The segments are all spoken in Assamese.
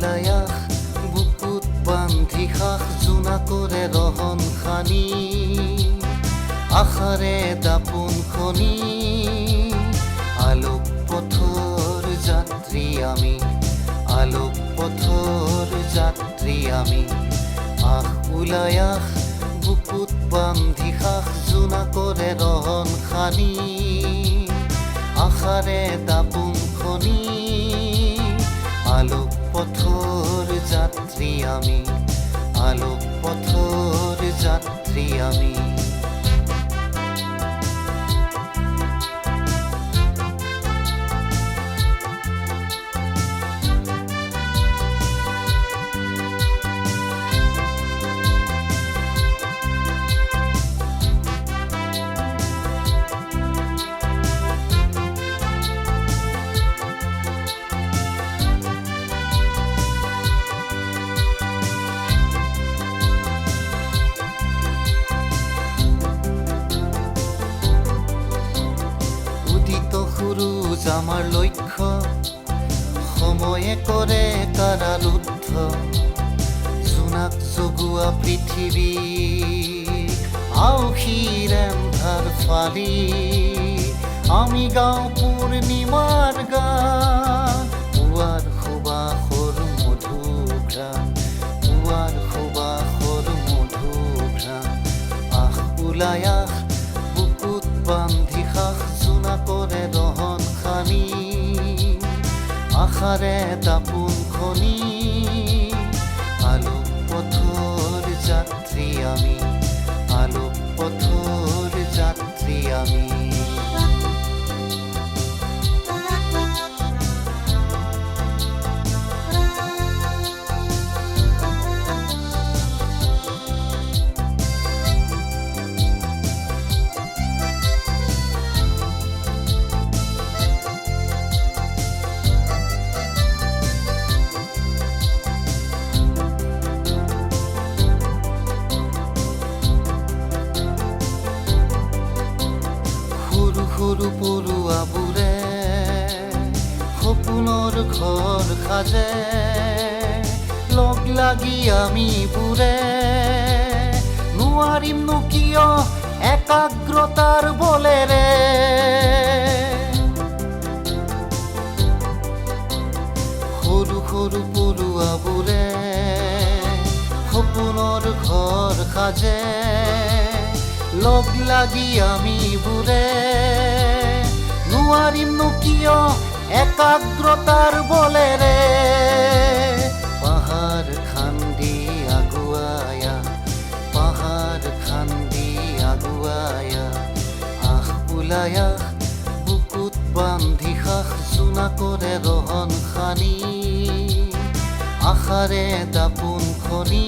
উলায়াস বুকুত বান্ধি খাস জোনাকৰে ৰহন খানি আশাৰে দাপোন খনি আলোক পথৰ যাত্ৰী আমি আলোক পথৰ যাত্ৰী আমি উলায়াস বুকুত বান্ধি খাস জোনাকৰে ৰহন খানি আশাৰে দাপোন খনি আলোক পথৰ যাত্ৰী আমি আলোক পথৰ যাত্ৰী আমি সুৰুজ আমাৰ লক্ষ্য সময়ে কৰে কাৰাৰুদ্ধ জোনাক জগোৱা পৃথিৱী আউসীৰ এন্ধাৰ ফালি আমি গাওঁ পূৰ্ণিমাৰ গান পুৱাৰ সুবাসৰ মধুঘ্ৰাণ পুৱাৰ সুবাসৰ মধুঘ্ৰাণ উলায়াস বুকুত বান্ধি খাস জোনাকৰে ৰহন খানি আশাৰে দাপোন খনি আলোক পথৰ যাত্ৰী আমি আলোক পথৰ যাত্ৰী আমি সৰু পৰুৱাবোৰে সপোনৰ ঘৰ সাজে লগ লাগি আমিবোৰে নোৱাৰিমনো কিয় একাগ্ৰতাৰ বলেৰে সৰু সৰু পৰুৱাবোৰে সপোনৰ ঘৰ সাজে লগ লাগি আমিবোৰে নোৱাৰিমনো কিয় একাগ্ৰতাৰ বলেৰে পাহাৰ খান্দি আগুৱায়া পাহাৰ খান্দি আগুৱায়া উলায়াস বুকুত বান্ধি খাস জোনাকৰে ৰহন খানি আশাৰে দাপোন খনি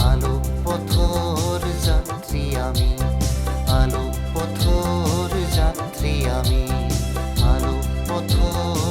আলোক পথৰ যাত্ৰী আমি আলোক পথৰ যাত্ৰী আমি আলোক পথৰ